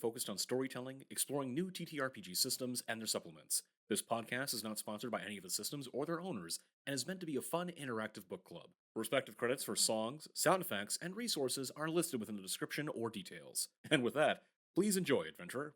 focused on storytelling, exploring new TTRPG systems and their supplements. This podcast is not sponsored by any of the systems or their owners and is meant to be a fun, interactive book club. Respective credits for songs, sound effects, and resources are listed within the description or details. And with that, please enjoy, adventurer.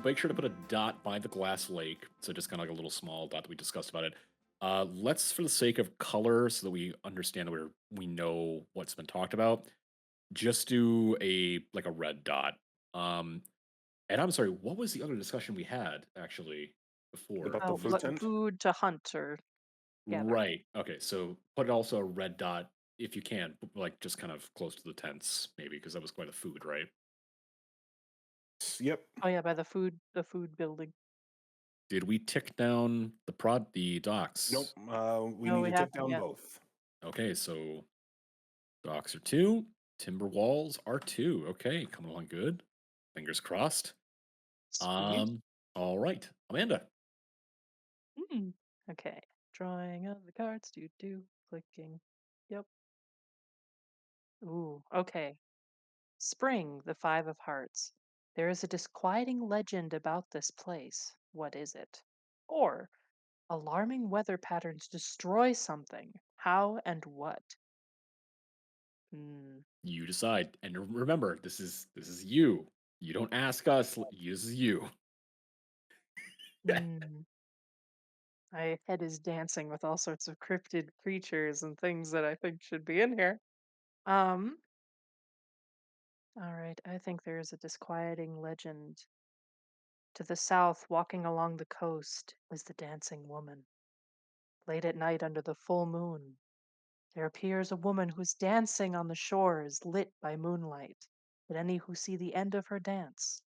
Make sure to put a dot by the glass lake, so just kind of like a little small dot that we discussed about it. Let's, for the sake of color, so that we understand where we know what's been talked about, just do a red dot. Um, and I'm sorry, what was the other discussion we had actually before? About the Oh, food what tent? food to hunt or gather. Right. Okay. So put also a red dot if you can, like just kind of close to the tents, maybe, because that was quite a food, right? Yep. Oh yeah, by the food building. Did we tick down the docks? Nope. We No, need we to take haven't down yet. both. Okay, so docks are 2, timber walls are 2. Okay, coming along good. Fingers crossed. Sweet. All right, Amanda. Hmm. Okay. Drawing of the cards. Do. Clicking. Yep. Ooh. Okay. Spring, the Five of Hearts. There is a disquieting legend about this place. What is it? Or alarming weather patterns destroy something. How and what? Hmm. You decide, and remember, this is you. You don't ask us. This is you. Hmm. My head is dancing with all sorts of cryptid creatures and things that I think should be in here. Um, all right, I think there is a disquieting legend. To the south, walking along the coast, is the dancing woman. Late at night under the full moon, there appears a woman whose dancing on the shore is lit by moonlight, but any who see the end of her dance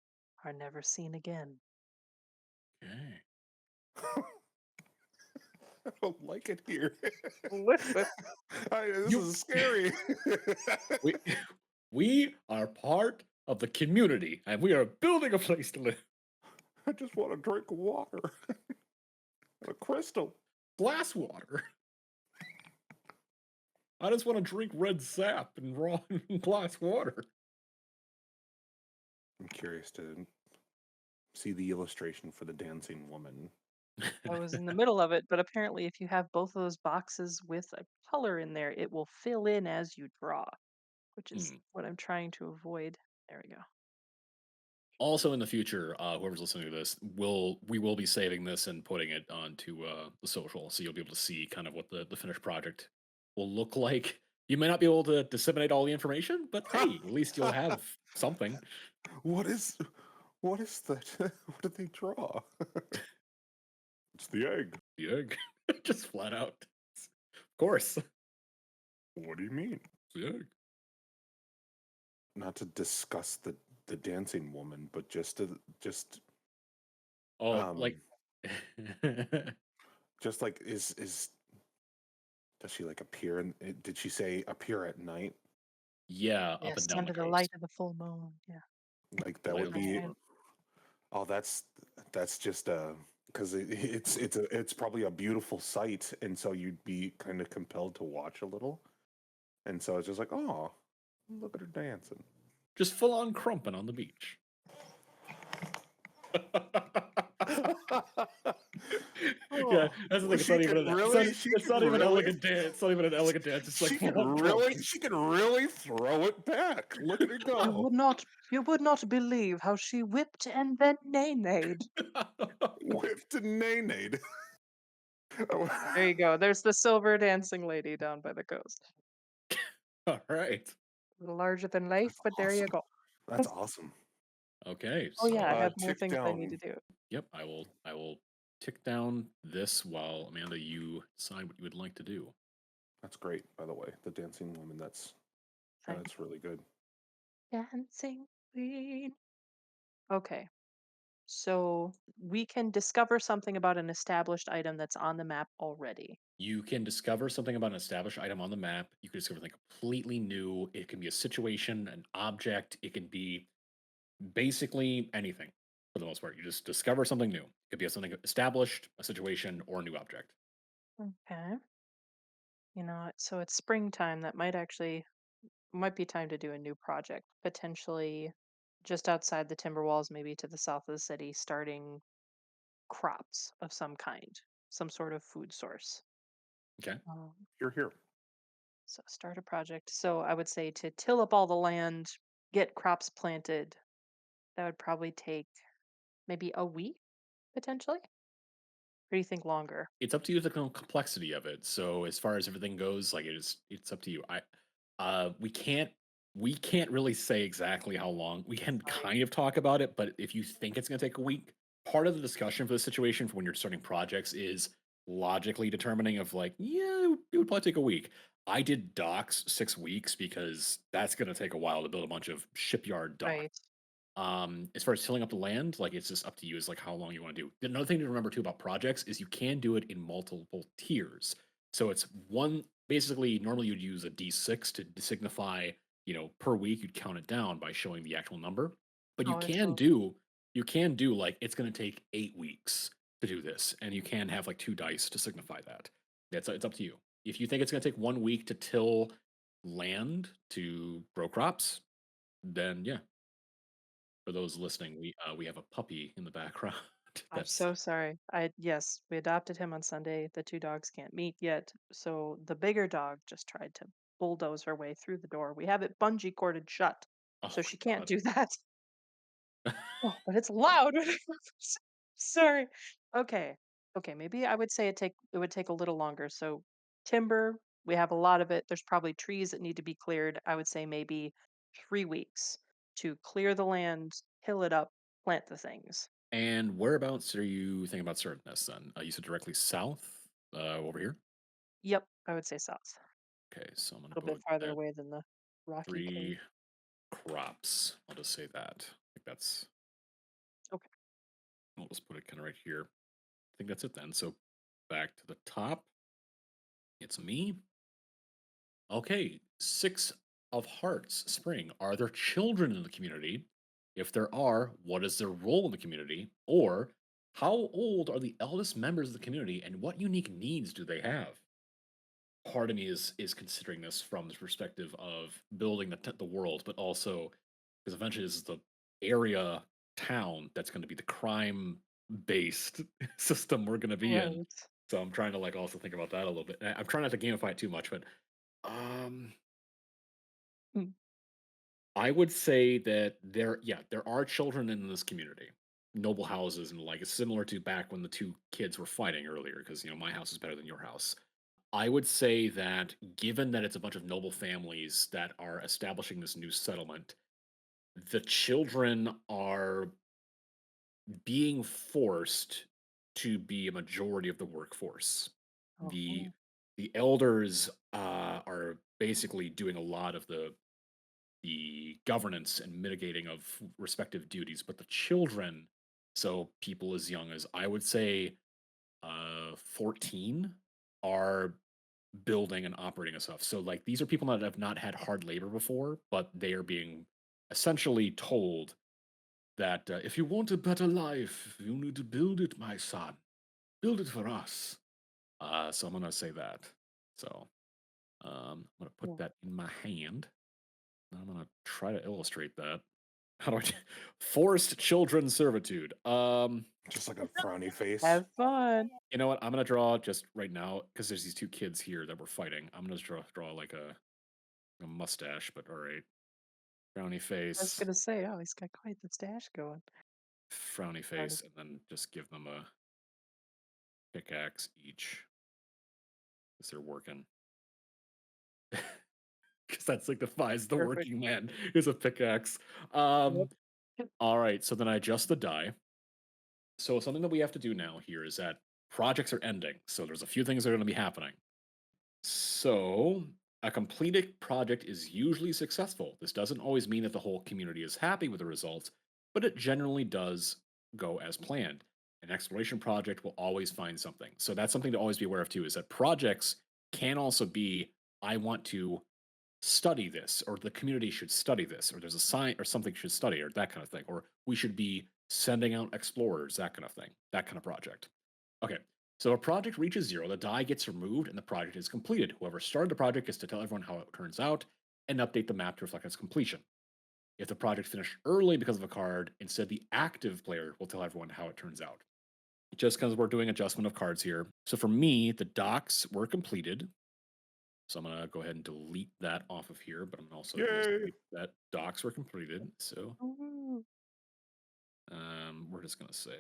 are never seen again. Okay. I don't like it here. Listen. This You. is scary. we we are part of the community, and we are building a place to live. I just want to drink water. A crystal. Glass water. I just want to drink red sap and raw glass water. I'm curious to see the illustration for the dancing woman. I was in the middle of it, but apparently, if you have both of those boxes with a color in there, it will fill in as you draw, which is Hmm. what I'm trying to avoid. There we go. Also, in the future, whoever's listening to this, we will be saving this and putting it onto the social, so you'll be able to see kind of what the finished project will look like. You may not be able to disseminate all the information, but hey, at least you'll have something. What is that? What did they draw? It's the egg. The egg, just flat out. Of course, What do you mean? the egg. Not to discuss the dancing woman, but just Oh, um like. just like is does she like appear in did she say appear at night? Yeah, up and Yes, down the under the light coast. of the full moon. Yeah. Like that Light would of the be moon. oh that's just because it's probably a beautiful sight, and so you'd be kind of compelled to watch a little, and so it's just like, oh, look at her dancing. Just full on crumping on the beach. Yeah, Oh, that's the thing. It's she not even can an. really, It's not even elegant dance. It's not even an elegant dance. It's like full on crumping. she can really throw it back. Look at her You go. would not, you would not believe how she whipped and then nay-nayed. Whipped and nay-nayed. There you go. There's the silver dancing lady down by the coast. All right. A little larger than life, That's but there you awesome. go. That's awesome. Okay. Oh So, yeah, I have more Tick things I need to down. do. yep, I will tick down this while Amanda, you decide what you would like to do. That's great, by the way. The dancing woman. Thank That's really good. dancing queen. Okay, so we can discover something about an established item that's on the map already. You can discover something about an established item on the map. You can discover something completely new. It can be a situation, an object. It can be basically anything for the most part. You just discover something new. It could be something established, a situation, or a new object. Okay. So it's springtime. That might be time to do a new project, potentially just outside the timber walls, maybe to the south of the city, starting crops of some kind, some sort of food source. Okay. Um, You're here. so start a project. So I would say to till up all the land, get crops planted. That would probably take maybe a week potentially. Or do you think longer? It's up to you the complexity of it. So as far as everything goes, like it's up to you. We can't really say exactly how long. We can Right. kind of talk about it, but if you think it's going to take a week, part of the discussion for the situation for when you're starting projects is logically determining of like, yeah, it would probably take a week. I did docks 6 weeks because that's going to take a while to build a bunch of shipyard docks. Right. As far as tilling up the land, like it's just up to you as like how long you want to do. Another thing to remember too about projects is you can do it in multiple tiers. So it's one basically normally you'd use a D6 to signify, per week you'd count it down by showing the actual number. But you Oh, can so do you can do like it's gonna take 8 weeks to do this, and you can have like two dice to signify that. It's up to you. If you think it's gonna take 1 week to till land to grow crops, then yeah, for those listening, we have a puppy in the background. I'm That's so sorry. Yes, we adopted him on Sunday. The two dogs can't meet yet, so the bigger dog just tried to bulldoze her way through the door. We have it bungee corded shut, oh so my she can't god. do that. Oh, but it's loud. Sorry. Okay. Okay, maybe I would say it would take a little longer. So timber, we have a lot of it. There's probably trees that need to be cleared. I would say maybe 3 weeks to clear the land, hill it up, plant the things. And whereabouts are you thinking about starting this then? You said directly south, over here. Yep, I would say south. Okay, so I'm gonna A little bit put farther at away than the Rocky Cave. 3 crops. I'll just say that. I think that's. Okay. I'll just put it kind of right here. I think that's it then. So back to the top. It's me. Okay, 6 of Hearts, Spring. Are there children in the community? If there are, what is their role in the community? Or how old are the eldest members of the community and what unique needs do they have? Part of me is considering this from the perspective of building the world, but also because eventually this is the area town that's going to be the crime based system we're going to be in. Right. So I'm trying to like also think about that a little bit. I'm trying not to gamify it too much, but um Mm. I would say that there are children in this community. Noble houses and like it's similar to back when the two kids were fighting earlier, because my house is better than your house. I would say that given that it's a bunch of noble families that are establishing this new settlement, the children are being forced to be a majority of the workforce. The Oh, the elders are basically doing a lot of the governance and mitigating of respective duties, but the children, so people as young as I would say 14, are building and operating and stuff. So like these are people that have not had hard labor before, but they are being essentially told that if you want a better life, you need to build it, my son. Build it for us. So I'm gonna say that. So I'm gonna put cool. that in my hand. I'm gonna try to illustrate that. How do I forced children servitude? Just like a frowny face. Have fun. You know what? I'm gonna draw just right now because there's these two kids here that were fighting. I'm gonna draw like a mustache, but all right, frowny I was face, gonna say, oh, he's got quite the stash going. frowny Funny. face, and then just give them a pickaxe each as they're working. Because that signifies the Perfect. working man is a pickaxe. Yep. All right, so then I adjust the die. So something that we have to do now here is that projects are ending. So there's a few things that are going to be happening. So, a completed project is usually successful. This doesn't always mean that the whole community is happy with the results, but it generally does go as planned. An exploration project will always find something. So, that's something to always be aware of too, is that projects can also be, I want to study this, or the community should study this, or there's a sign or something should study, or that kind of thing, or we should be sending out explorers, that kind of thing, that kind of project. Okay, so a project reaches zero, the die gets removed, and the project is completed. Whoever started the project gets to tell everyone how it turns out and update the map to reflect its completion. If the project finished early because of a card, instead the active player will tell everyone how it turns out. Just because we're doing adjustment of cards here. So for me, the docks were completed. So I'm gonna go ahead and delete that off of here, but I'm also gonna Yay! say that docs were completed. So Ooh. we're just gonna say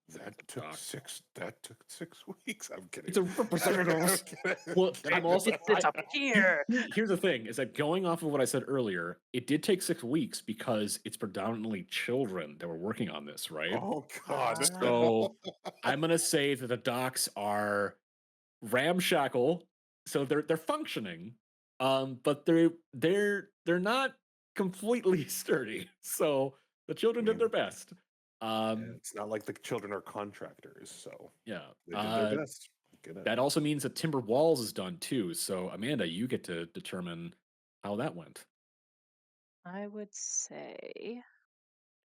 That the took doc. six. That took 6 weeks. I'm kidding. It's a I'm representative. kidding. Well, How I'm did also this appear? here's the thing: is that going off of what I said earlier, it did take 6 weeks because it's predominantly children that were working on this, right? Oh God. So I'm gonna say that the docs are ramshackle, so they're functioning, but they're not completely sturdy. So the I children did mean, their best. yeah, it's not like the children are contractors, so Yeah. they did their best. Get it? That also means that Timber Walls is done too. So Amanda, you get to determine how that went. I would say.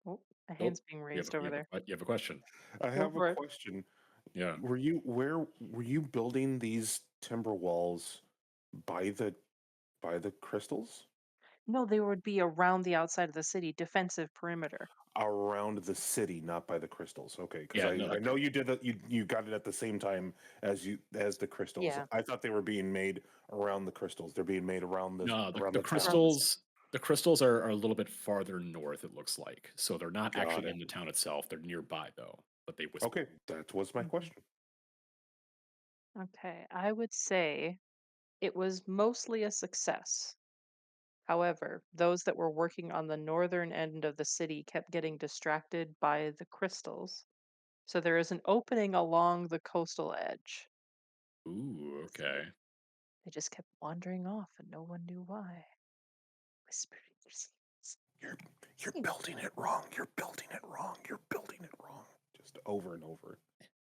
Oh, a Oh, hand's being raised over there. you have a question. I Go have a for it. question. Yeah. Were you building these timber walls by the crystals No, they would be around the outside of the city, defensive perimeter. around the city, not by the crystals? Okay, because Yeah, no, I know you did that. You got it at the same time as the crystals. Yeah, I thought they were being made around the crystals. They're being made no, around the the around the town. city. crystals are a little bit farther north, it looks like. So they're not Got actually it. in the town itself. They're nearby though, but they whisper. Okay, that was my Mhm. question. Okay, I would say it was mostly a success. However, those that were working on the northern end of the city kept getting distracted by the crystals. So there is an opening along the coastal edge. Ooh, okay. They just kept wandering off and no one knew why. Whispering their secrets. You're you're building it wrong. You're building it wrong. You're building it wrong. Just over and over.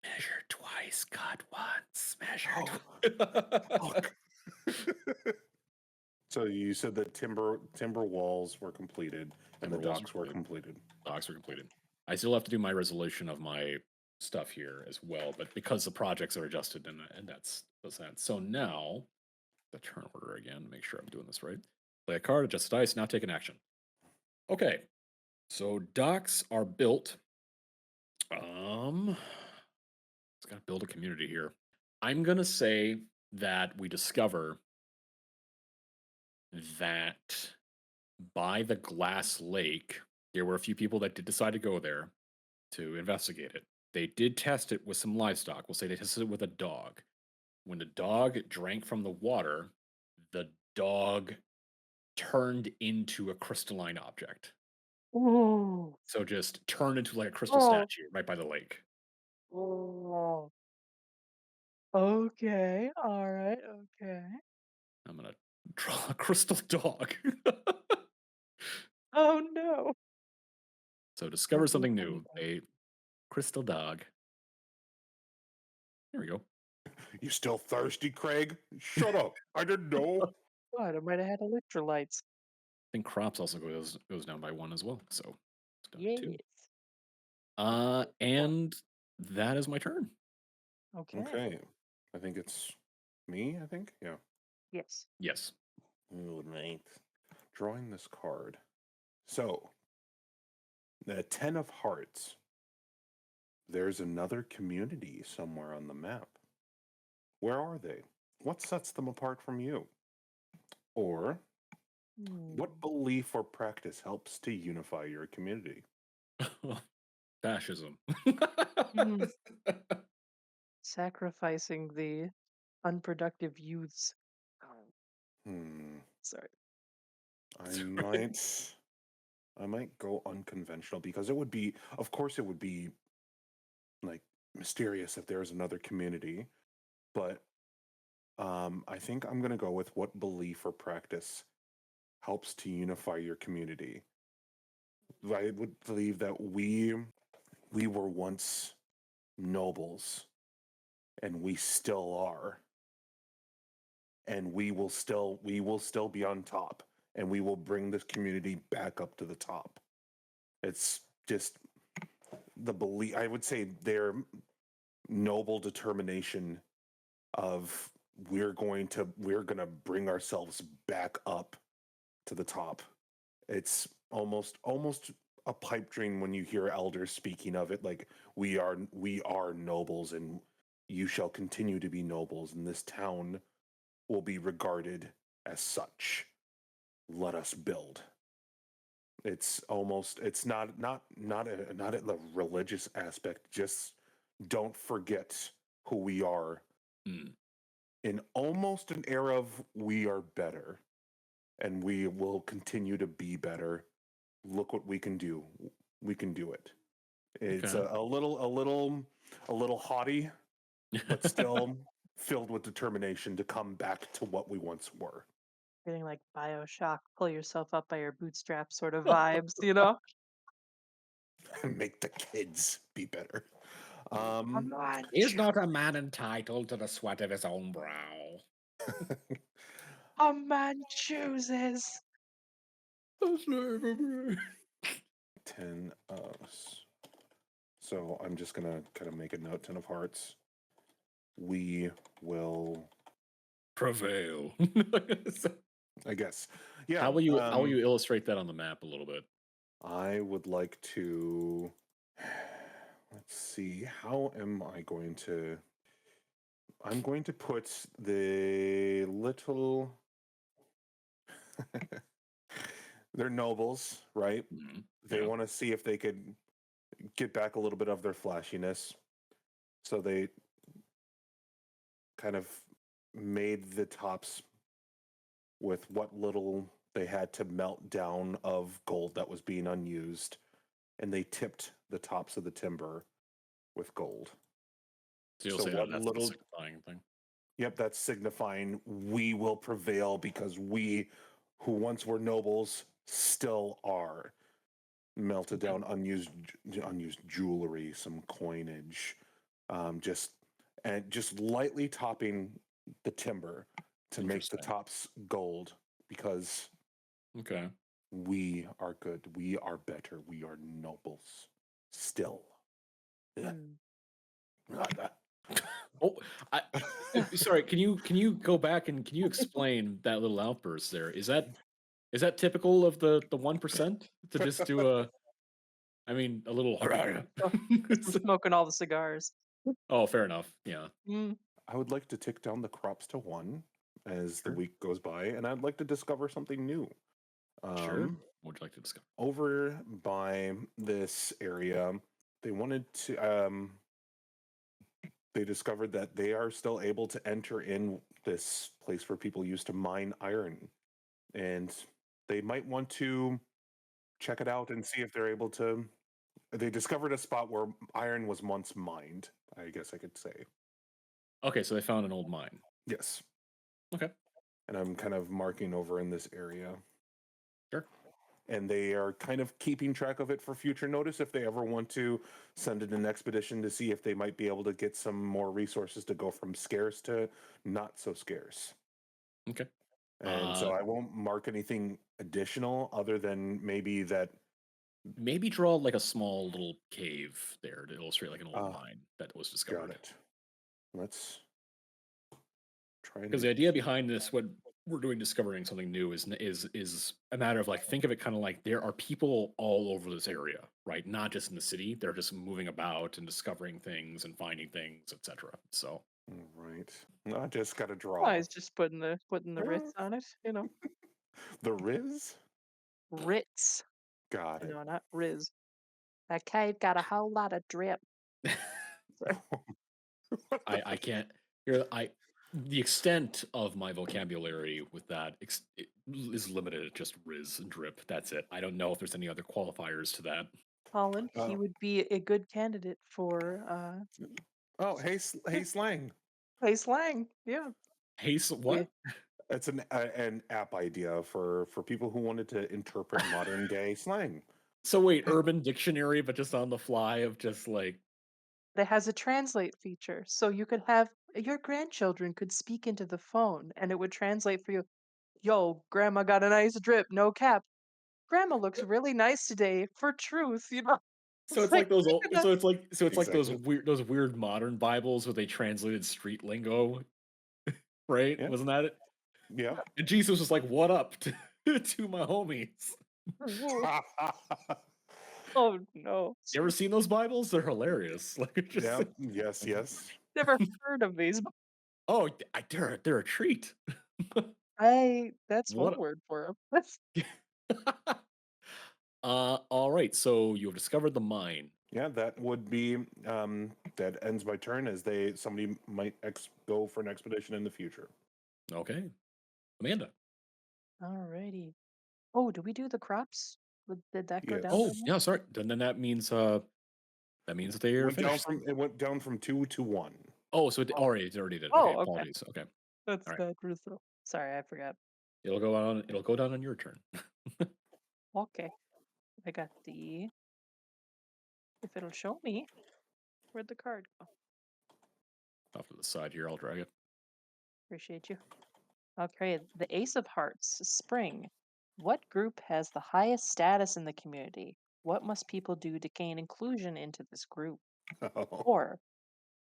Measure twice, cut once. Measure Oh, oh. twice. So you said that timber walls were completed and the Timber walls were docks were completed. completed. Docs were completed. I still have to do my resolution of my stuff here as well, but because the projects are adjusted and that's that. So now the turn order again, make sure I'm doing this right. Play a card, adjust the dice, now take an action. Okay. So docks are built. It's gotta build a community here. I'm gonna say that we discover that by the glass lake, there were a few people that did decide to go there to investigate it. They did test it with some livestock. We'll say they tested it with a dog. When the dog drank from the water, the dog turned into a crystalline object. Ooh. So just turned into like a crystal Oh. statue right by the lake. Oh. Okay. All right. Okay. I'm gonna draw a crystal dog. Oh no. So discover Don't be a something funny new. dog. A crystal dog. There we go. You still thirsty, Craig? Shut up. I didn't know. God, I might have had electrolytes. I think crops also goes down by one as well. So it's down to two. Yes. Well, And that is my turn. okay. Okay. I think it's me, I think. Yeah. Yes. Yes. Oh, night. Drawing this card. So, the 10 of hearts. There's another community somewhere on the map. Where are they? What sets them apart from you? Or what Hmm. belief or practice helps to unify your community? Fascism. Mhm. Sacrificing the unproductive youths. Oh, Hmm. sorry. I might I might go unconventional because it would be, of course it would be like mysterious if there's another community, but I think I'm going to go with what belief or practice helps to unify your community. I would believe that we were once nobles, and we still are, and we will still be on top, and we will bring this community back up to the top. It's just the belief. I would say their noble determination of we're going to bring ourselves back up to the top. It's almost a pipe dream when you hear elders speaking of it, like we are nobles, and you shall continue to be nobles, and this town will be regarded as such. Let us build. It's not a religious aspect. Just don't forget who we are Hmm. in almost an era of we are better, and we will continue to be better. Look what we can do. We can do it. It's Okay. a little haughty, but still filled with determination to come back to what we once were. Getting like Bioshock, pull yourself up by your bootstraps sort of vibes, you know? Make the kids be better. Come Um, on, Is not a man entitled to the sweat of his own brow? a man chooses. That's not 10 so I'm just gonna kind of make a note. 10 of hearts. We will, prevail. I guess. Yeah. How will you illustrate that on the map a little bit? I would like to. Let's see. How am I going to? I'm going to put the little. They're nobles, right? Mhm. They Yeah. want to see if they could get back a little bit of their flashiness. So they kind of made the tops with what little they had to melt down of gold that was being unused, and they tipped the tops of the timber with gold. So you'll So say that what that's the little. signifying thing. Yep, that's signifying we will prevail because we, who once were nobles, still are. Melted Okay. down unused jewelry, some coinage, just and just lightly topping the timber to make the Interesting. tops gold because Okay. we are good, we are better, we are nobles still. Yeah. Hmm. Oh, I sorry. Can you go back and can you explain that little outburst there? Is that typical of the 1% to just do a? I mean, a little. Oh, just from smoking all the cigars. Oh, fair enough. Yeah. Mm, I would like to tick down the crops to 1 as the Sure. week goes by, and I'd like to discover something new. Sure. Um, What would you like to discover? Over by this area, they wanted to. They discovered that they are still able to enter in this place where people used to mine iron, and they might want to check it out and see if they're able to. They discovered a spot where iron was once mined. I guess I could say Okay, so they found an old mine. yes, Okay. and I'm kind of marking over in this area. Sure. And they are kind of keeping track of it for future notice if they ever want to send in an expedition to see if they might be able to get some more resources to go from scarce to not so scarce. Okay. And Uh, so I won't mark anything additional other than maybe that. maybe draw like a small little cave there to illustrate like an old uh mine that was got discovered. it. Let's try Because to. the idea behind this, what we're doing, discovering something new, is a matter of like think of it kind of like there are people all over this area, right? Not just in the city. They're just moving about and discovering things and finding things, etc. So All right. I just got to oh, draw. he's just putting the Ritz on it, you know. The Riz? Ritz. Got it. No, not Riz. That cave got a whole lot of drip. Sorry. I can't. I the extent of my vocabulary with that is limited to just Riz and drip. That's it. I don't know if there's any other qualifiers to that. Colin, he Uh, would be a good candidate for oh, hey, hey, slang. play slang. Yeah. Hey, so We what? It's an app idea for people who wanted to interpret modern day slang. So wait, Urban Dictionary, but just on the fly of just like, That has a translate feature, so you could have your grandchildren could speak into the phone, and it would translate for you. Yo, grandma got a nice drip, no cap. Grandma looks really nice today, for truth, you know? so It's it's like like, those look old, at that. so it's like Exactly. those weird modern Bibles where they translated street lingo, right? Yeah. Wasn't that it? Yeah. And Jesus was like, "What up to, to my homies?" Whoa. Oh, no. You ever seen those Bibles? They're hilarious. Like it's just Yeah. Yes. Yes. Never heard of these. oh, they're a treat. That's one What? word for 'em. All right. So you've discovered the mine. Yeah. That would be that ends my turn as somebody might go for an expedition in the future. Okay, Amanda. Alrighty. Oh, do we do the crops? Did that go down Oh, Yes. already? yeah. Sorry. Then that means that they are finished. It went down from 2 to 1. Oh, so Oh, it already did. Okay, oh, okay. apologies. Okay, That's all right. bad, Russo. Sorry, I forgot. It'll go on. It'll go down on your turn. Okay. I got the. If it'll show me, where'd the card go? Off to the side here, I'll drag it. Appreciate you. Okay, the Ace of Hearts, Spring. What group has the highest status in the community? What must people do to gain inclusion into this group? Or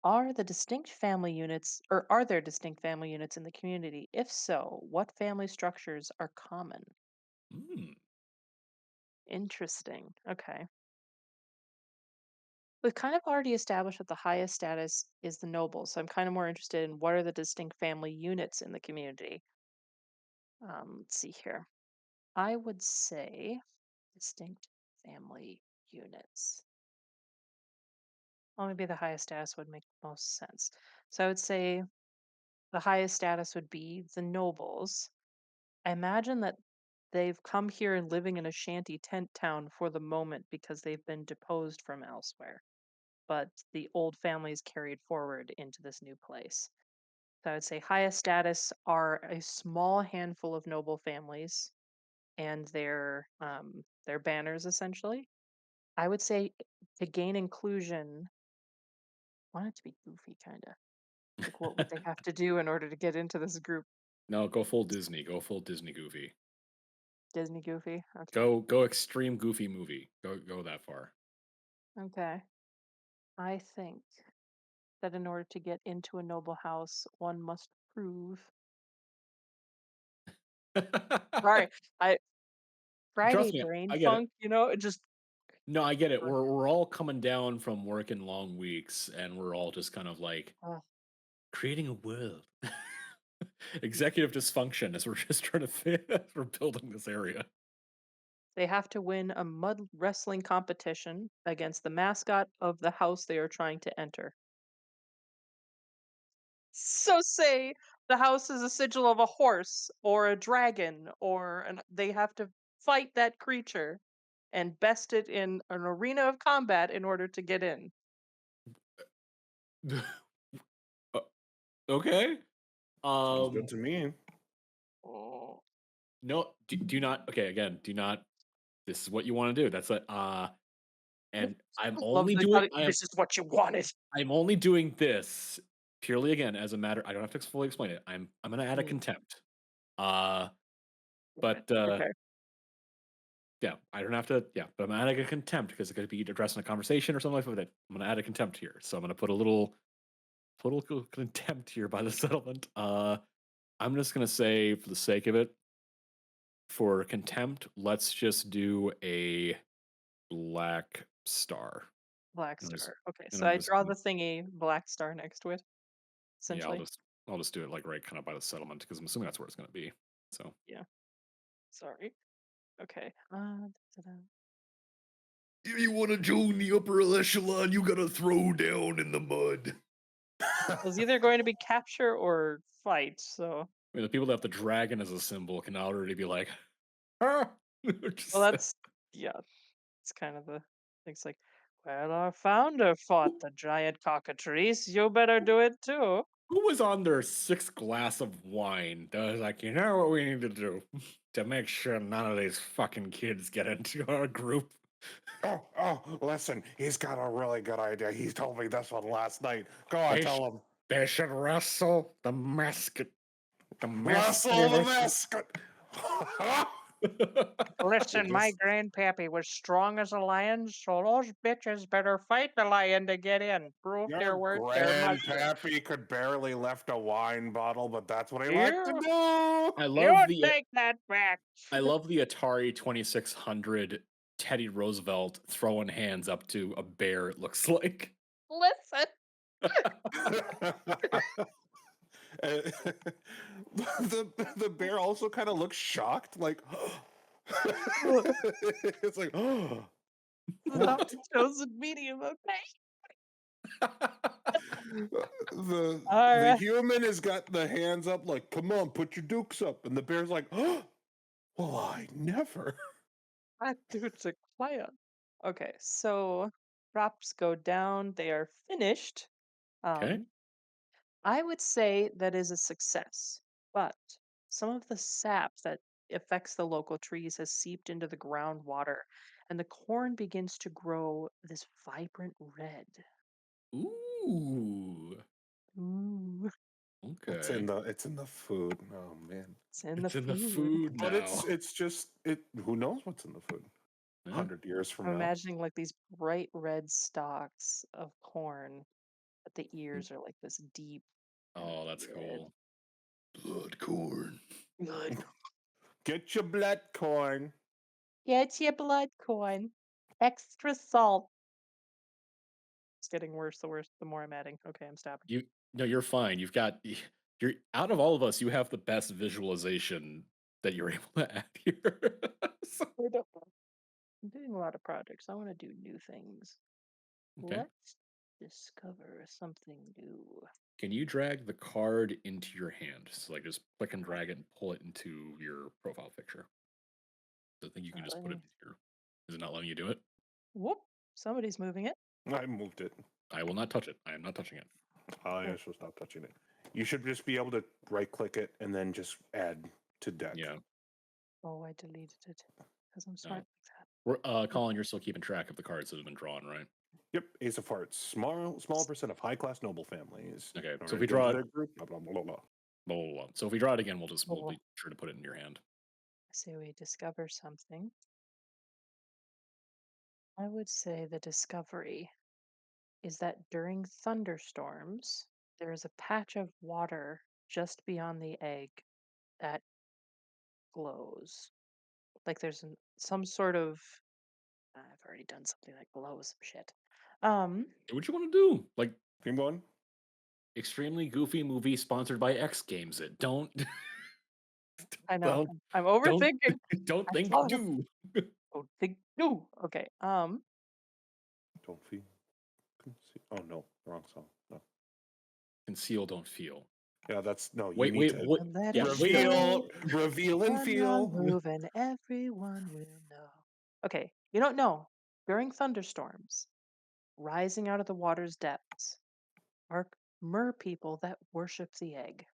are there distinct family units in the community? If so, what family structures are common? Hmm. Interesting. Okay. We've kind of already established that the highest status is the noble, so I'm kind of more interested in what are the distinct family units in the community. Let's see here. I would say distinct family units. Well, maybe the highest status would make most sense. So I would say the highest status would be the nobles. I imagine that they've come here and living in a shanty tent town for the moment because they've been deposed from elsewhere. But the old families carried forward into this new place. So I would say highest status are a small handful of noble families and their banners essentially. I would say to gain inclusion, I want it to be goofy kind of. Like what would they have to do in order to get into this group? No, go full Disney. Go full Disney Goofy. Disney goofy. Okay. Go extreme Goofy movie. Go that far. Okay. I think that in order to get into a noble house, one must prove. Sorry, I Friday Trust me, brain I get it. funk. You know, it just. No, I get it. We're all coming down from working long weeks, and we're all just kind of like Uh, creating a world. Executive dysfunction as we're just trying to fit. We're building this area. they have to win a mud wrestling competition against the mascot of the house they are trying to enter. So say the house is a sigil of a horse or a dragon they have to fight that creature and best it in an arena of combat in order to get in. Uh, okay. Sounds good Um. to me. Oh. No. Do not. Okay. Again. Do not. This is what you want to do. That's a. And I'm Love only the doing. this is what you wanted. I'm only doing this purely again as a matter. I don't have to fully explain it. I'm gonna add a Mm, contempt. Uh. damn it. But Okay. yeah, I don't have to. Yeah, but I'm adding a contempt because it could be addressed in a conversation or something like that. I'm gonna add a contempt here. So I'm gonna put a little contempt here by the settlement. I'm just gonna say, for the sake of it, for contempt, let's just do a black star. Black And I'm just, star. Okay, and so I'm I just draw gonna, the thingy black star next to it, yeah, essentially. I'll just do it like right kind of by the settlement because I'm assuming that's where it's gonna be. So Yeah. Sorry. Okay. Da-da. if you want to join the upper echelon, you gotta throw down in the mud. It was either going to be capture or fight, so I mean, the people that have the dragon as a symbol can already be like, "Ah!" well Just- that's yeah, it's kind of the things like, well, our founder fought the giant cockatrice. You better do it too. Who was on their sixth glass of wine that was like, you know what we need to do to make sure none of these fucking kids get into our group? Listen, he's got a really good idea. He told me this one last night. Go on, They, sh- tell him. they should wrestle the mascot. The Wrestle the mascot. mascot. Listen, my Just grandpappy was strong as a lion, so those bitches better fight the lion to get in. Prove your their worth their muster. grandpappy could barely lift a wine bottle, but that's what he liked to You, do. I you love the take that back. I love the Atari 2600 Teddy Roosevelt throwing hands up to a bear. It looks like. Listen. The bear also kind of looks shocked, like it's like Not what? the chosen medium, okay? All The right. human has got the hands up, like, come on, put your dukes up, and the bear's like, well, I never. That dude's a clown. Okay, so props go down. They are finished. Okay. Um, I would say that is a success, but some of the sap that affects the local trees has seeped into the groundwater, and the corn begins to grow this vibrant red. Ooh. Ooh, Okay. It's in the food. Oh man. it's in the It's in the food. food But now. it's just it. Who knows what's in the food? Yeah. 100 years from I'm now. imagining like these bright red stalks of corn, but the ears are like this deep kind of Oh, that's red. cool. Blood corn. Good. Get your blood corn. Get your blood corn. Extra salt. It's getting worse the worse the more I'm adding. Okay, I'm stopping. You No, you're fine. You're out of all of us, you have the best visualization that you're able to add here. So- I don't know. I'm doing a lot of projects. I want to do new things. okay. Let's discover something new. Can you drag the card into your hand? So like just click and drag it and pull it into your profile picture. I think you can Not just put it letting. in here. Is it not letting you do it? Whoop! Somebody's moving it. I moved it. I will not touch it. I am not touching it. I Oh, also stop touching it. You should just be able to right click it and then just add to deck. Yeah. oh, I deleted it because I'm No. smart like that. Colin, you're still keeping track of the cards that have been drawn, right? Yep, Ace of Hearts. Small percent of high class noble families. Okay. Are So if we into draw it, their group. Blah blah blah blah. blah, blah, blah. So if we draw it again, we'll Oh, be sure to put it in your hand. I say we discover something. I would say the discovery is that during thunderstorms, there is a patch of water just beyond the egg that glows. Like there's some sort of I've already done something that glows some shit. Um, What you want to do? Like Keep going. extremely goofy movie sponsored by X Games. It don't I know don't I'm don't overthinking. don't I think thought of do. oh think no. Okay. Don't feel. Oh no, wrong song. No. Conceal, don't feel. Yeah, that's no. You Wait, need wait, to what? And let Yeah, it wait. show. reveal and One wrong feel. move and everyone will know. Okay, you don't know. During thunderstorms, rising out of the water's depths are mer people that worship the egg,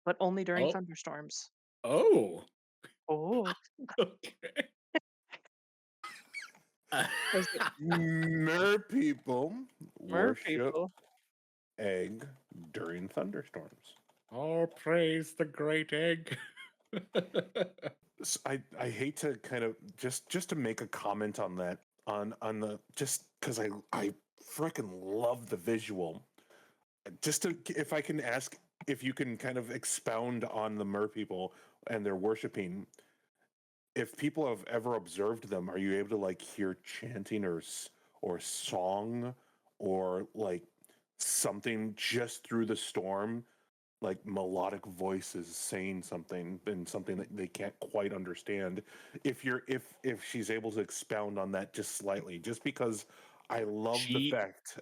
but only during Oh, thunderstorms. oh. Oh, Okay. those are Mer people mer worship people. egg during thunderstorms. Oh, praise the great egg. I hate to kind of just to make a comment on that on the just because I freaking love the visual. Just to if I can ask if you can kind of expound on the mer people and their worshiping. If people have ever observed them, are you able to like hear chanting or song or like something just through the storm, like melodic voices saying something and something that they can't quite understand? If she's able to expound on that just slightly, just because I love the she fact.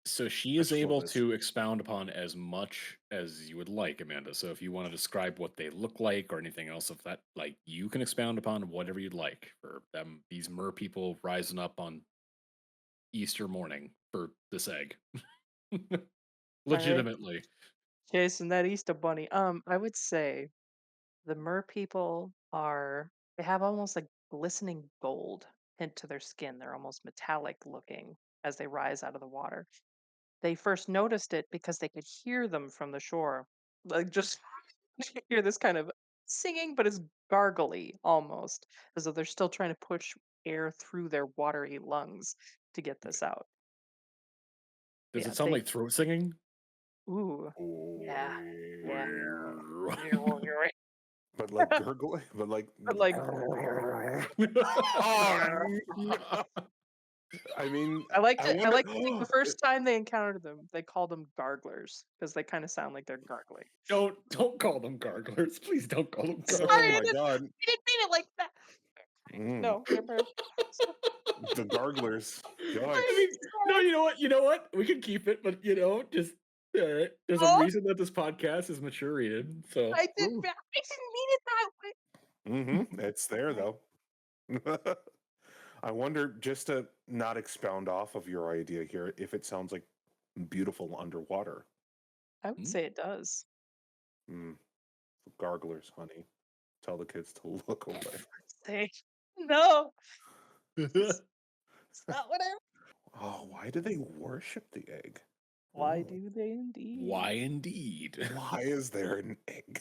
So she I is just love able this. to expound upon as much as you would like, Amanda. So if you want to describe what they look like or anything else of that, like you can expound upon whatever you'd like for them, these mer people rising up on Easter morning for this egg. All right. Legitimately. chasing that Easter bunny. I would say the mer people they have almost like glistening gold hint to their skin. They're almost metallic looking as they rise out of the water. They first noticed it because they could hear them from the shore. Like just you hear this kind of singing, but it's gargly almost, as though they're still trying to push air through their watery lungs to get this out. Does it Yeah, sound like throat singing? ooh, yeah, yeah. But like gurgling, but like. But like, Oh, no. I mean, I I wonder. like to think the first time they encountered them, they called them garglers because they kind of sound like they're gargling. Don't call them garglers. Please don't call them Sorry, Oh garglers. my god. I didn't mean it like that. Mm, No, never. the garglers. I Yikes. mean, no, Sorry. you know what? You know what? We can keep it, but just there's a Oh, reason that this podcast is mature rated. So Ooh. I didn't mean it that way. It's there though. I wonder, just to not expound off of your idea here, if it sounds like beautiful underwater. I would hmm? say it does. Mm, garglers, honey. Tell the kids to look away. Say no. It's, it's not what I. Oh, why do they worship the egg? Why Oh, do they indeed? Why indeed? why is there an egg?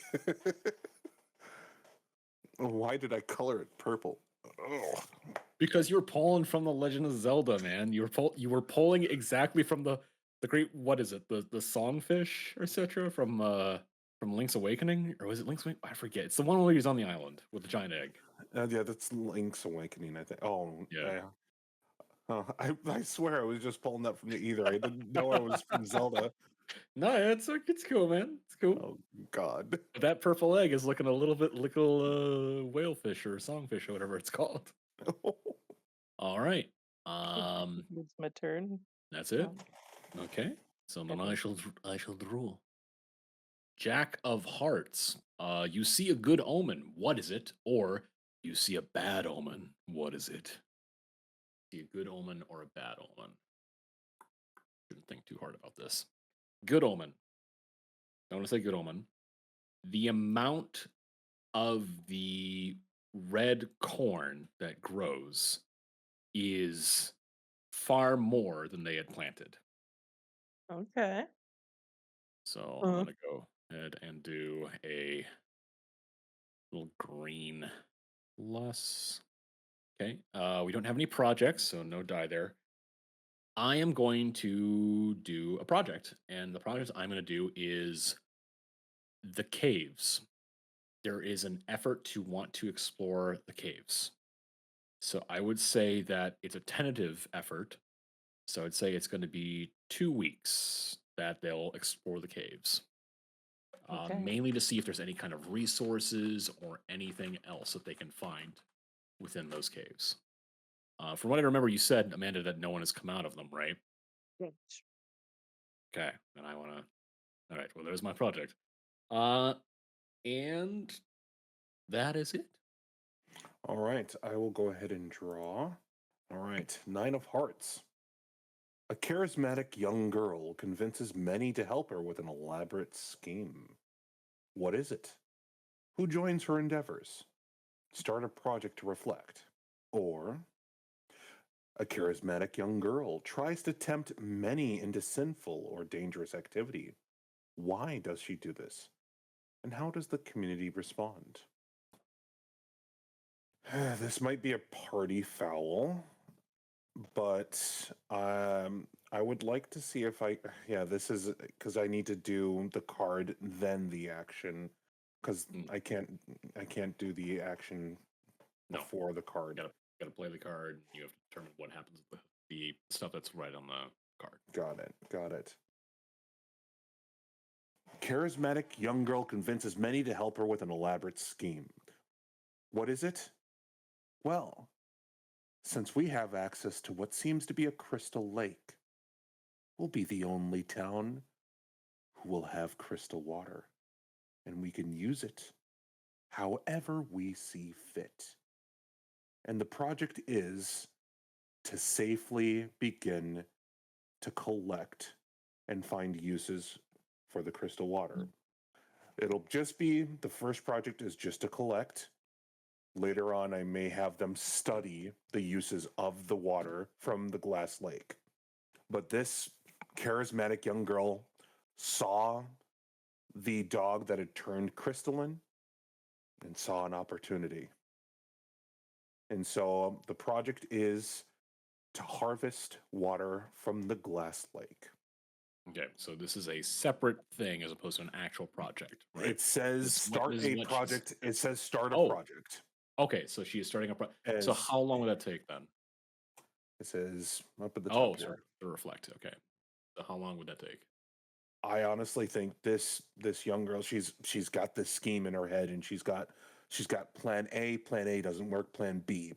Why did I color it purple? Oh. Because you were pulling from the Legend of Zelda, man. You were pulling exactly from the great, what is it? The songfish, etc. From Link's Awakening, or was it Link's Awakening? I forget. It's the one where he's on the island with the giant egg. Yeah, that's Link's Awakening, I think. Oh, Yeah. yeah. I swear I was just pulling that from the ether. I didn't know I was from Zelda. No, it's cool, man. It's cool. Oh, God. But that purple egg is looking a little bit like a whalefish or songfish or whatever it's called. All right. It's my turn. That's it. Um, Okay. So then okay. I shall draw. Jack of Hearts. You see a good omen. What is it? Or you see a bad omen. What is it? See a good omen or a bad omen? Shouldn't think too hard about this. Good omen. I want to say good omen. The amount of the red corn that grows is far more than they had planted. Okay. So I'm Uh, gonna go ahead and do a little green plus. Okay. We don't have any projects, so no die there. I am going to do a project, and the project I'm going to do is the caves. There is an effort to want to explore the caves. So I would say that it's a tentative effort. So I'd say it's going to be 2 weeks that they'll explore the caves, okay. mainly to see if there's any kind of resources or anything else that they can find within those caves. From what I remember, you said, Amanda, that no one has come out of them, right? Yes. Okay, and I want to. All right, well, there's my project. Uh, and that is it. All right, I will go ahead and draw. All right, Nine of Hearts. A charismatic young girl convinces many to help her with an elaborate scheme. What is it? Who joins her endeavors? Start a project to reflect. Or a charismatic young girl tries to tempt many into sinful or dangerous activity. Why does she do this? And how does the community respond? This might be a party foul, but I would like to see if I. Yeah, this is because I need to do the card then the action because Mm, I can't do the action no, before the card. gotta play the card. You have to determine what happens with the stuff that's right on the card. Got it. Got it. Charismatic young girl convinces many to help her with an elaborate scheme. What is it? Well, since we have access to what seems to be a crystal lake, we'll be the only town who will have crystal water, and we can use it however we see fit. And the project is to safely begin to collect and find uses for the crystal water. It'll just be the first project is just to collect. Later on, I may have them study the uses of the water from the glass lake. But this charismatic young girl saw the dog that had turned crystalline and saw an opportunity. And so the project is to harvest water from the glass lake. Okay, so this is a separate thing as opposed to an actual project, right? It says start is a what she's- project. It says start a Oh. project. Okay, so she is starting a project. So As how long would that take then? it says up at the Oh, top sorry, here. to reflect. Okay, so how long would that take? I honestly think this young girl, she's got this scheme in her head, and she's got plan A. Plan A doesn't work. Plan B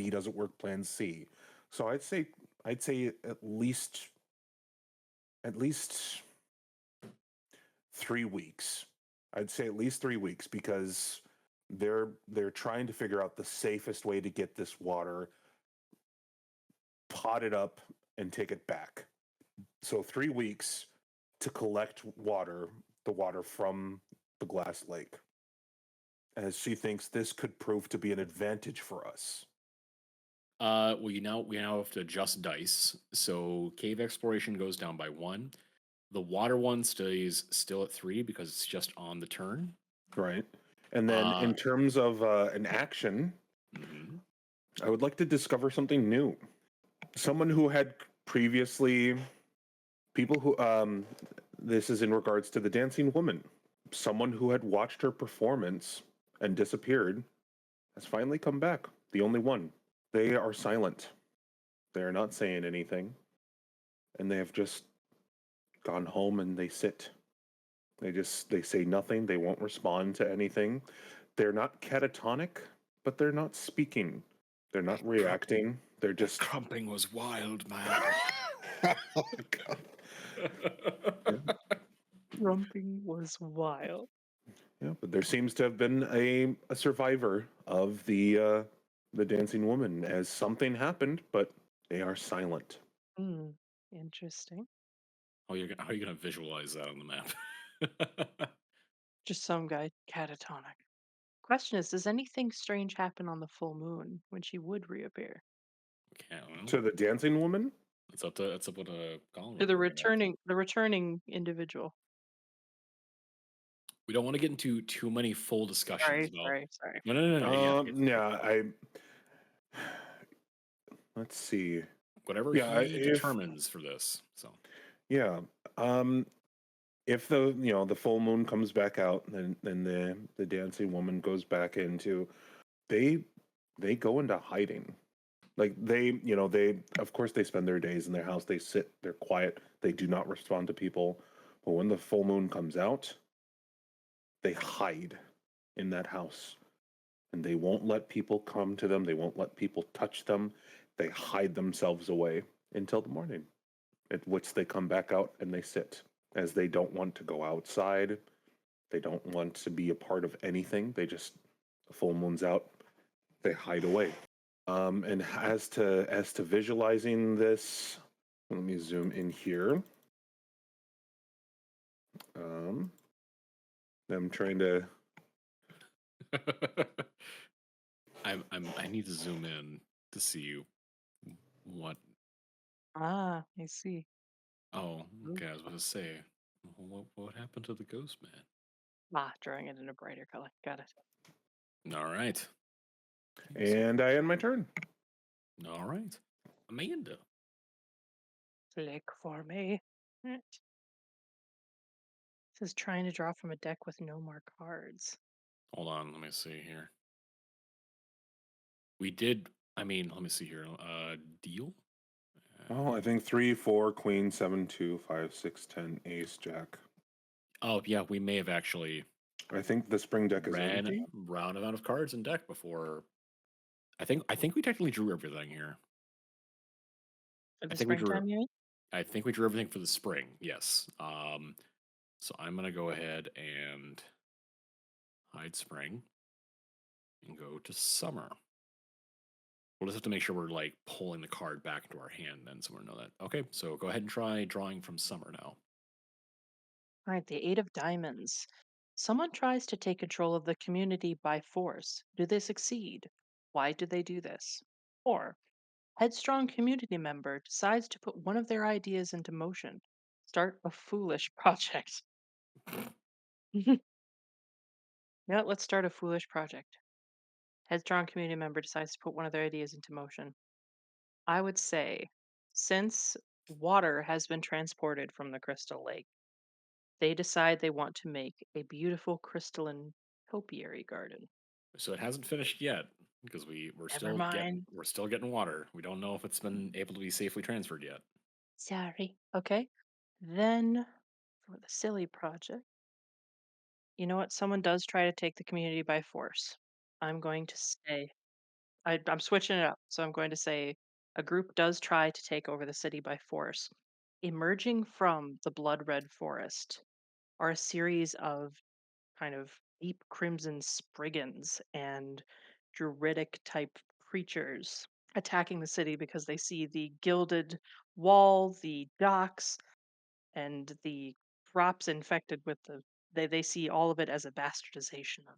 doesn't work. Plan C. So I'd say at least 3 weeks. I'd say at least 3 weeks because they're trying to figure out the safest way to get this water potted up and take it back. So 3 weeks to collect the water from the glass lake. As she thinks this could prove to be an advantage for us. Well, we now have to adjust dice. So cave exploration goes down by 1. The water one stays still at 3 because it's just on the turn. Right. And then in terms of an action, Mhm. I would like to discover something new. Someone who had previously people who this is in regards to the dancing woman. Someone who had watched her performance and disappeared has finally come back. The only one. They are silent. They are not saying anything. And they have just gone home and they sit. They say nothing. They won't respond to anything. They're not catatonic, but they're not speaking. They're not reacting. They're just Krumping was wild, man. Oh, God. Krumping was wild. Yeah, but there seems to have been a survivor of the dancing woman as something happened, but they are silent. Interesting. how are you gonna visualize that on the map? Just some guy catatonic. Question is, does anything strange happen on the full moon when she would reappear? Okay, well, To the dancing woman? it's up what a Colin To would do right now. the returning individual. We don't want to get into too many full discussions about. Sorry. No. Yeah, let's see. Whatever Yeah, he determines for this. So yeah, if the full moon comes back out, then the dancing woman goes back into they go into hiding. Like they of course they spend their days in their house. They sit, they're quiet, they do not respond to people. But when the full moon comes out, they hide in that house. And they won't let people come to them. They won't let people touch them. They hide themselves away until the morning, at which they come back out and they sit, as they don't want to go outside. They don't want to be a part of anything. The full moon's out, they hide away. And as to visualizing this, let me zoom in here. I'm trying to. I need to zoom in to see what. Ah, I see. Oh, okay. I was about to say, what happened to the ghost man? Drawing it in a brighter color. Got it. All right. And I end my turn. All right, Amanda. Click for me. It says trying to draw from a deck with no more cards. Hold on, let me see here. We did. I mean, let me see here. Deal. Oh, I think 3, 4, Queen, 7, 2, 5, 6, 10, Ace, Jack. Oh yeah, we may have actually I think the spring deck is ran empty. round amount of cards in deck before. I think we technically drew everything here. For the I think we drew. springtime, you mean? I think we drew everything for the spring. Yes. So I'm gonna go ahead and hide spring and go to summer. We'll just have to make sure we're like pulling the card back into our hand then, so we know that. Okay, so go ahead and try drawing from summer now. All right, the Eight of Diamonds. Someone tries to take control of the community by force. Do they succeed? Why do they do this? Or, headstrong community member decides to put one of their ideas into motion. Start a foolish project. Yeah, let's start a foolish project. Headstrong community member decides to put one of their ideas into motion. I would say, since water has been transported from the crystal lake, they decide they want to make a beautiful crystalline topiary garden. So it hasn't finished yet because Never mind. we're still getting water. We don't know if it's been able to be safely transferred yet. Sorry. Okay. Then for the silly project, you know what? Someone does try to take the community by force. I'm going to say, I'm switching it up. So I'm going to say a group does try to take over the city by force. Emerging from the blood red forest are a series of kind of deep crimson spriggans and druidic type creatures attacking the city because they see the gilded wall, the docks, and the crops infected with they see all of it as a bastardization of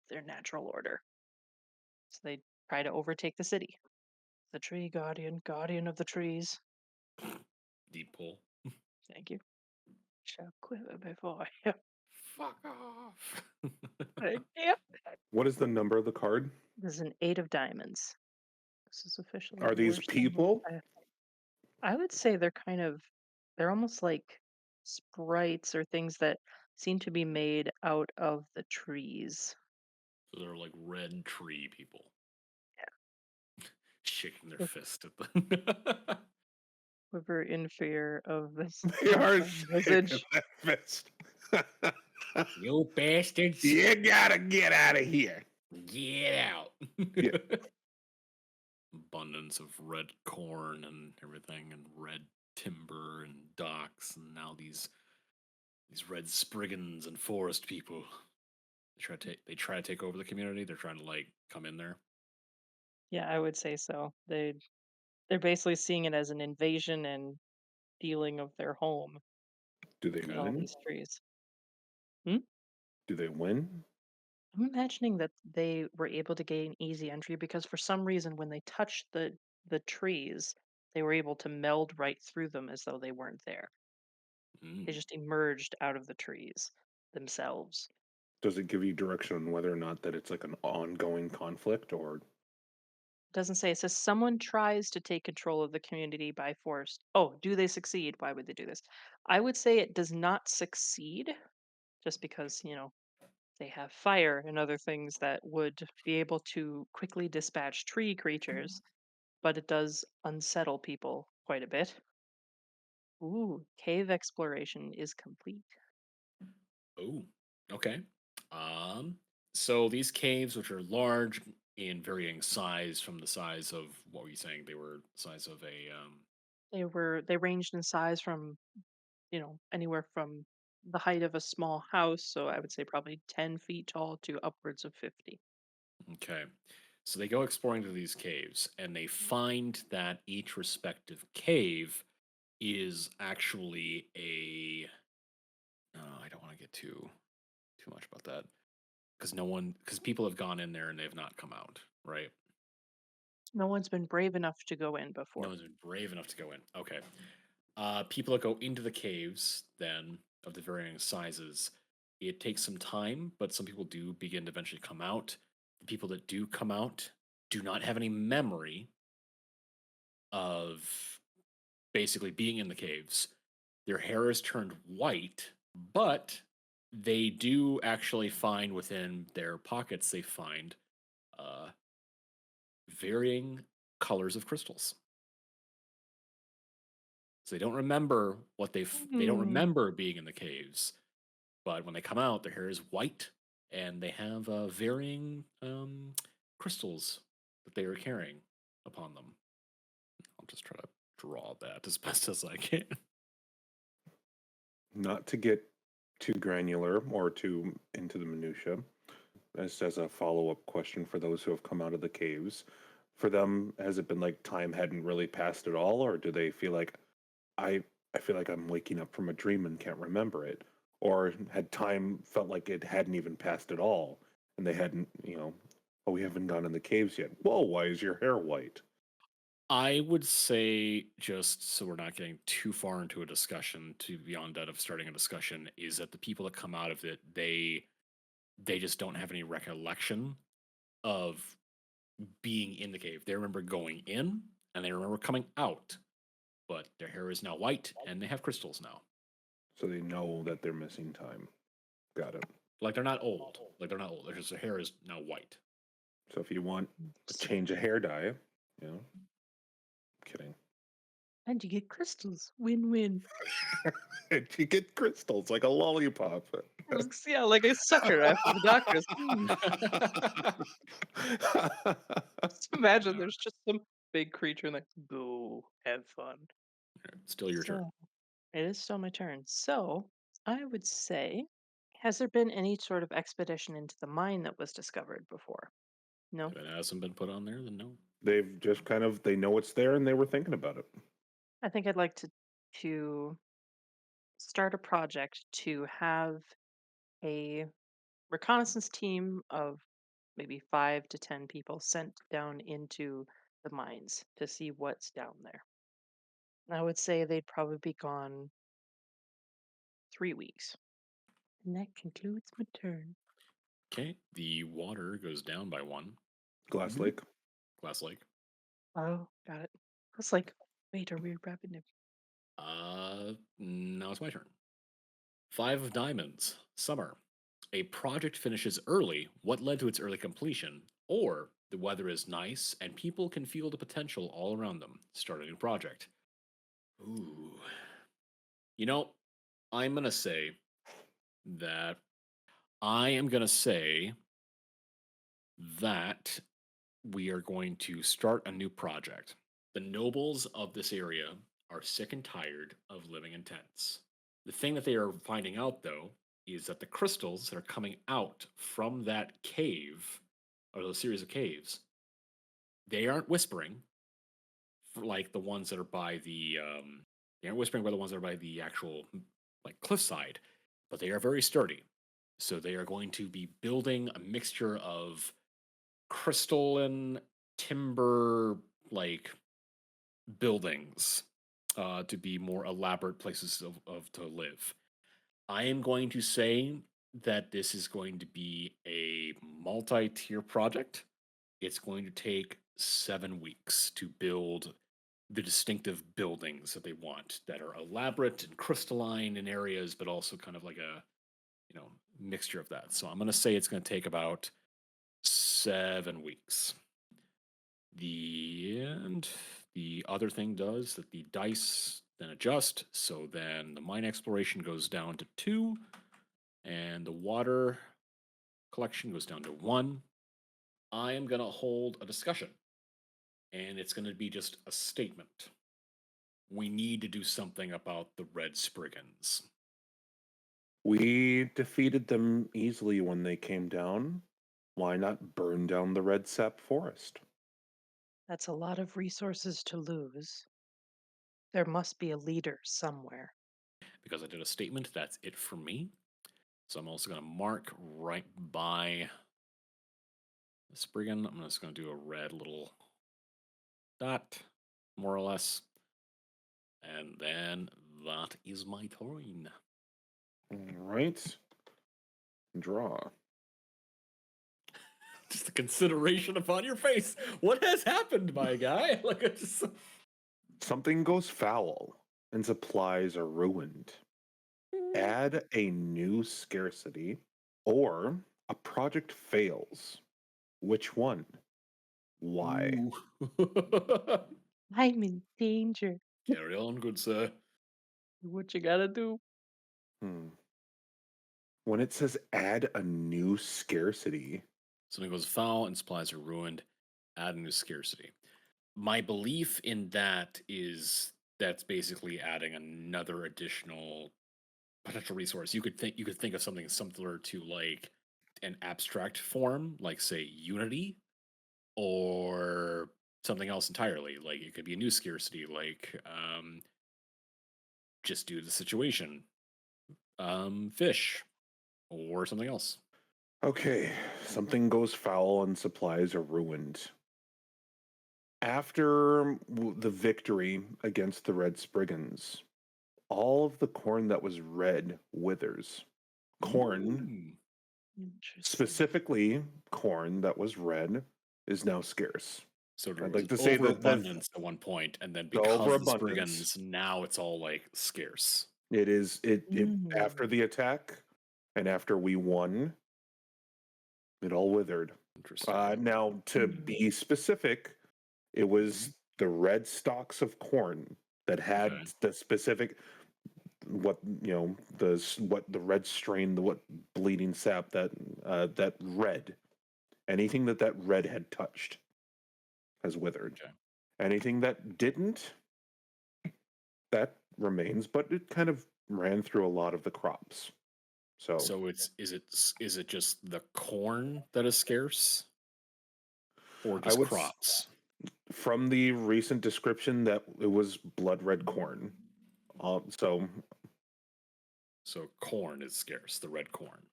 their natural order. So they try to overtake the city. The tree guardian, guardian of the trees. Deep pull. Thank you. Shall quiver before you. Fuck off. Thank you. What is the number of the card? This is an eight of diamonds. This is officially Are the these worst number. people? I would say they're almost like sprites or things that seem to be made out of the trees. So they're like red tree people shaking their Quiv- fist at the. Quiver in fear of this They are terrifying shaking visage. their fist. You bastards! You gotta get out of here. Get out! Yeah. Abundance of red corn and everything, and red timber and docks, and now these red spriggans and forest people. They try to take over the community. They're trying to like come in there. Yeah, I would say so. They're basically seeing it as an invasion and stealing of their home Do they with Okay. all win? these trees. Hmm? Do they win? I'm imagining that they were able to gain easy entry because for some reason when they touched the trees, they were able to meld right through them as though they weren't there. They Mm. just emerged out of the trees themselves. Does it give you direction on whether or not that it's like an ongoing conflict or It doesn't say. It says someone tries to take control of the community by force. Oh, do they succeed? Why would they do this? I would say it does not succeed just because, they have fire and other things that would be able to quickly dispatch tree creatures, but it does unsettle people quite a bit. Ooh, cave exploration is complete. Oh, okay. Um, so these caves, which are large in varying size from the size of what were you saying? They were size of a They ranged in size from, anywhere from the height of a small house, so I would say probably 10 feet tall to upwards of 50. okay. So they go exploring to these caves and they find that each respective cave is actually a I don't want to get too much about that because because people have gone in there and they've not come out, right? No one's been brave enough to go in No before. one's been brave enough to go in. Okay. People that go into the caves, then, of the varying sizes, it takes some time, but some people do begin to eventually come out. The people that do come out do not have any memory of basically being in the caves. Their hair is turned white, but they do actually find within their pockets, they find uh, varying colors of crystals. So they don't remember they don't Hmm. remember being in the caves, but when they come out, their hair is white and they have varying crystals that they are carrying upon them. I'll just try to draw that as best as I can. not to get too granular or too into the minutia? As a follow-up question for those who have come out of the caves, for them, has it been like time hadn't really passed at all, or do they feel like I I feel like I'm waking up from a dream and can't remember it? or had time felt like it hadn't even passed at all, and they hadn't, oh, we haven't gone in the caves yet. Whoa, why is your hair white? I would say, just so we're not getting too far into a discussion, to beyond that of starting a discussion, is that the people that come out of it, they just don't have any recollection of being in the cave. They remember going in and they remember coming out, but their hair is now white and they have crystals now. So they know that they're missing time. Got it. Like they're not old. Like they're not old. Their hair is now white. So if you want a change of hair dye, kidding. And you get crystals. Win-win. You get crystals like a lollipop. Yeah, like a sucker after the doctors. Just imagine there's just some big creature and like, go have fun. Still your turn. So it is still my turn. So I would say, has there been any sort of expedition into the mine that was discovered before? No? If it hasn't been put on there, then no. They've just they know it's there and they were thinking about it. I think I'd like to start a project to have a reconnaissance team of maybe 5 to 10 people sent down into the mines to see what's down there. I would say they'd probably be gone 3 weeks. And that concludes my turn. Okay, the water goes down by 1. Glass Lake. Glass Lake. Oh, got it. I was like, wait, are we wrapping it? Now it's my turn. 5 of diamonds. Summer. A project finishes early. What led to its early completion? Or the weather is nice and people can feel the potential all around them. Start a new project. Ooh. You know, I'm gonna say that I am gonna say that we are going to start a new project. The nobles of this area are sick and tired of living in tents. The thing that they are finding out, though, is that the crystals that are coming out from that cave, or those series of caves, they aren't whispering for like the ones that are by they aren't whispering by the ones that are by the actual like cliffside, but they are very sturdy. So they are going to be building a mixture of crystalline timber like buildings to be more elaborate places of to live. I am going to say that this is going to be a multi-tier project. It's going to take 7 weeks to build the distinctive buildings that they want that are elaborate and crystalline in areas, but also kind of like a mixture of that. So I'm going to say it's going to take about 7 weeks. The other thing does that the dice then adjust, so then the mine exploration goes down to 2, and the water collection goes down to 1. I am gonna hold a discussion, and it's gonna be just a statement. We need to do something about the red spriggans. We defeated them easily when they came down. Why not burn down the red sap forest? That's a lot of resources to lose. There must be a leader somewhere. Because I did a statement, that's it for me. So I'm also gonna mark right by the spriggan. I'm just gonna do a red little dot, more or less. And then that is my turn. All right. Draw. Just the consideration upon your face. What has happened, my guy? Like, it's just... Something goes foul and supplies are ruined. Add a new scarcity or a project fails. Which one? Why? I'm in danger. Carry on, good sir. What you gotta do? Hmm. When it says add a new scarcity, Something goes foul and supplies are ruined. Add a new scarcity. My belief in that is that's basically adding another additional potential resource. You could think of something similar to like an abstract form, like say Unity, or something else entirely. Like it could be a new scarcity, like just due to the situation. Fish or something else. Okay, something goes foul and supplies are ruined. After the victory against the Red Spriggans, all of the corn that was red withers. Corn, Mm. Interesting. specifically corn that was red, is now scarce. So there I'd was like to say that overabundance at one point, and then the because of the overabundance, Spriggans, now it's all like scarce. it Mm. after the attack and after we won, it all withered. Interesting. Now, to Mm. be specific, it Mhm. was the red stalks of corn that had Okay. the specific what what the red strain, the what bleeding sap that red. Anything that red had touched has withered. Okay. Anything that didn't, that remains, but it kind of ran through a lot of the crops. So So is it just the corn that is scarce, or I just would, crops? from the recent description, that it was blood red corn. So So corn is scarce, the red corn.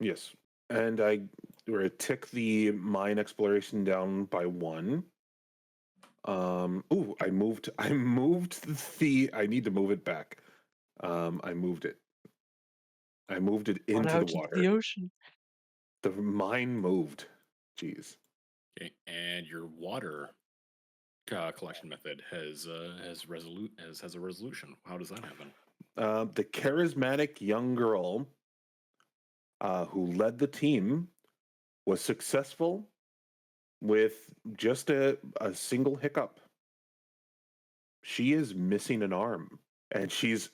yes, and I were to tick the mine exploration down by one. Ooh, I moved I need to move it back. I moved it. I moved it What into the out into the water. ocean? The mine moved. Jeez. Okay. And your water collection method has a resolution. How does that happen? The charismatic young girl who led the team was successful with just a single hiccup. She is missing an arm, and she's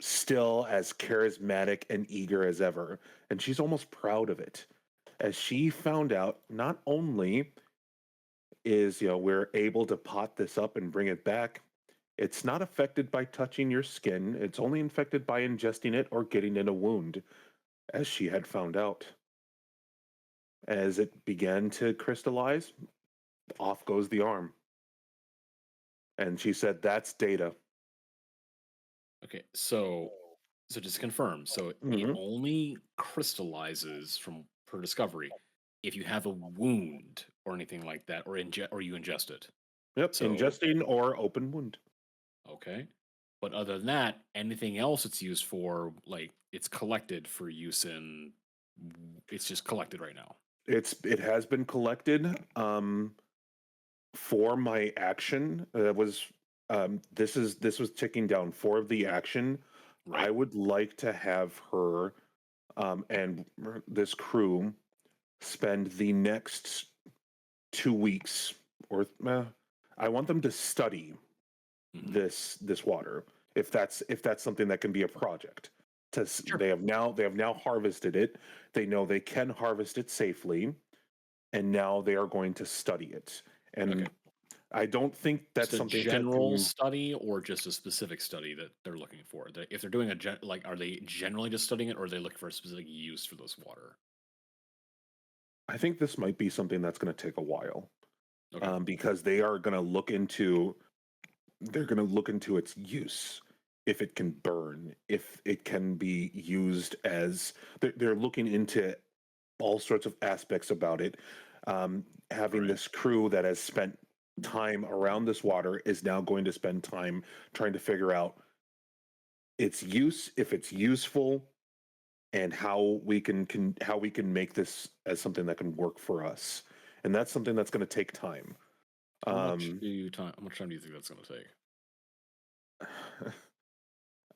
still as charismatic and eager as ever, and she's almost proud of it. As she found out, not only is we're able to pot this up and bring it back, it's not affected by touching your skin. It's only infected by ingesting it or getting in a wound, as she had found out. As it began to crystallize, off goes the arm. And she said, "That's data." Okay. So just to confirm, so it Mhm. only crystallizes from per discovery if you have a wound or anything like that, or you ingest it. Yep, So ingesting or open wound. okay. But other than that, anything else it's used for, like it's collected for use in, it's just collected right now. It has been collected. For my action, this was ticking down. For the action, I Right. would like to have her and this crew spend the next 2 weeks, or I want them to study Hmm. this water, if that's something that can be a project. Sure. They have now harvested it. They know they can harvest it safely, and now they are going to study it. Okay. And I don't think Just that's a something that general can. study or just a specific study that they're looking for? If they're doing like, are they generally just studying it, or are they looking for a specific use for this water? I think this might be something that's going to take a while, Okay. because they are going to look into they're going to look into its use, if it can burn, if it can be used as they're looking into all sorts of aspects about it. All Having right. this crew that has spent time around this water is now going to spend time trying to figure out its use, if it's useful, and how we can make this as something that can work for us. And that's something that's going to take time. Um, How much time do you think that's going to take?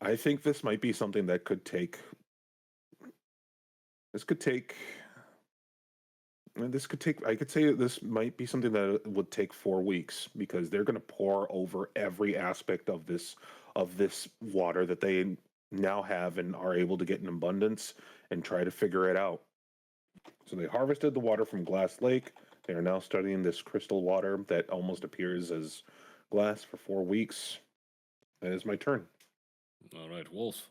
I think this might be something that could take. This could take. This could take. I could say this might be something that would take 4 weeks, because they're going to pour over every aspect of this water that they now have and are able to get in abundance, and try to figure it out. So they harvested the water from Glass Lake. They are now studying this crystal water that almost appears as glass for 4 weeks. That is my turn. All right, Wolf.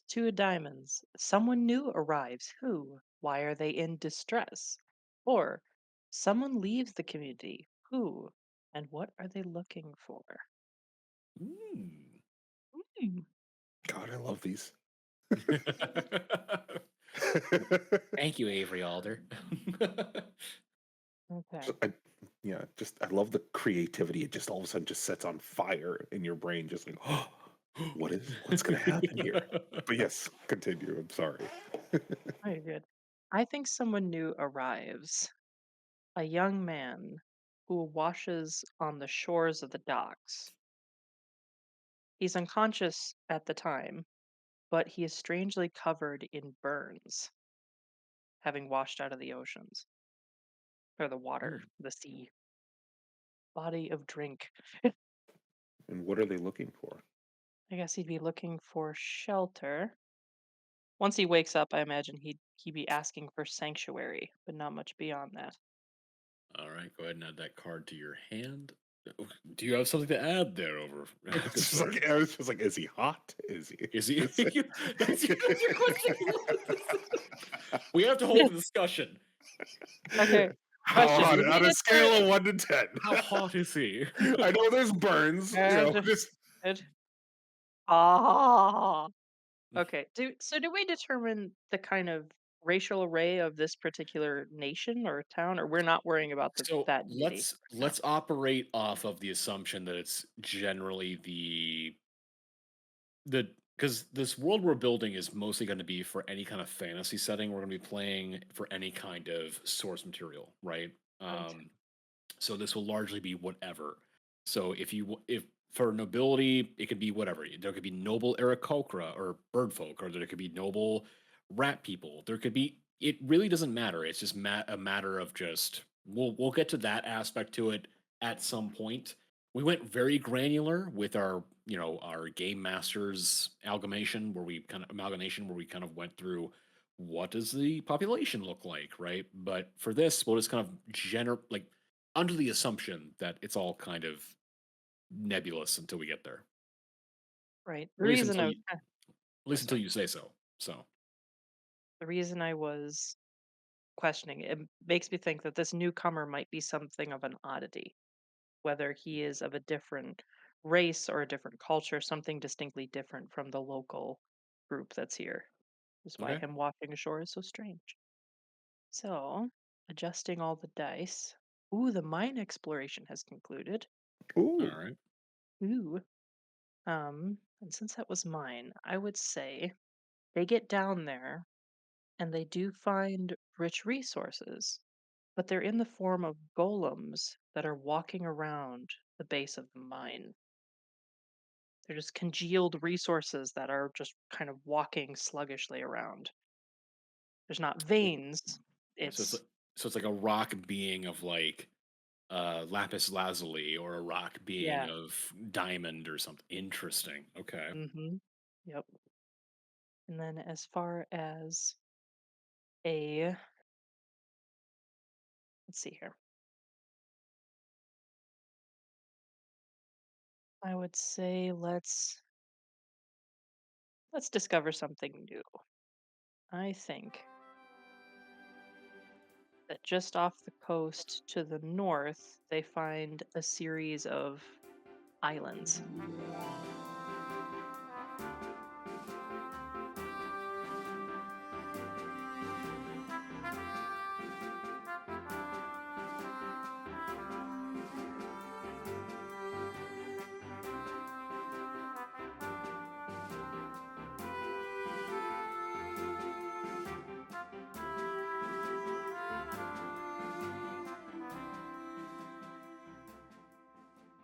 Two of diamonds. Someone new arrives. Who? Why are they in distress? Or someone leaves the community. Who? And what are they looking for? Mm. Hmm. God, I love these. Thank you, Avery Alder. Okay. I, yeah, just I love the creativity. It just all of a sudden just sets on fire in your brain, just like, oh, what's gonna happen here? But yes, continue. I'm sorry. Very good. I think someone new arrives. A young man who washes on the shores of the docks. He's unconscious at the time, but he is strangely covered in burns, having washed out of the oceans or the water, Hmm. the sea, body of drink. And what are they looking for? I guess he'd be looking for shelter. Once he wakes up, I imagine he'd be asking for sanctuary, but not much beyond that. All right, go ahead and add that card to your hand. Do you have something to add there, over good It's just sir? like I was just like, is he hot? Is he? Is he? Is it- That's your question. We have to hold the discussion. Okay. How Question: hot Did we on a deter? scale of 1 to 10? How hot is he? I know there's burns, Good. just Good. Ah. Okay. Do we determine the kind of racial array of this particular nation or town, or we're not worrying about So that nitty? let's operate off of the assumption that it's generally the because this world we're building is mostly going to be for any kind of fantasy setting we're going to be playing for any kind of source material, right? Right. Um, so this will largely be whatever. So if for nobility, it could be whatever. There could be noble Aarakocra or bird folk, or there could be noble rat people. There could be. It really doesn't matter. It's just a matter of just we'll get to that aspect to it at some point. We went very granular with our our game masters amalgamation where we kind of went through what does the population look like, right? But for this, we'll just kind of under the assumption that it's all kind of nebulous until we get there. Right. At least until you at Oh, least until sorry. you say so. So The reason I was questioning it makes me think that this newcomer might be something of an oddity, whether he is of a different race or a different culture, something distinctly different from the local group that's here. Is why okay. him walking ashore is so strange. So, adjusting all the dice. Ooh, the mine exploration has concluded. All ooh, right. Ooh. And since that was mine, I would say they get down there and they do find rich resources, but they're in the form of golems that are walking around the base of the mine. They're just congealed resources that are just kind of walking sluggishly around. There's not veins. So it's It's like a rock being of like lapis lazuli or a rock being yeah. of diamond or something. Interesting. Okay. Mm-hmm. Yep. And then as far as a let's see here. I would say let's discover something new. I think that just off the coast to the north, they find a series of islands.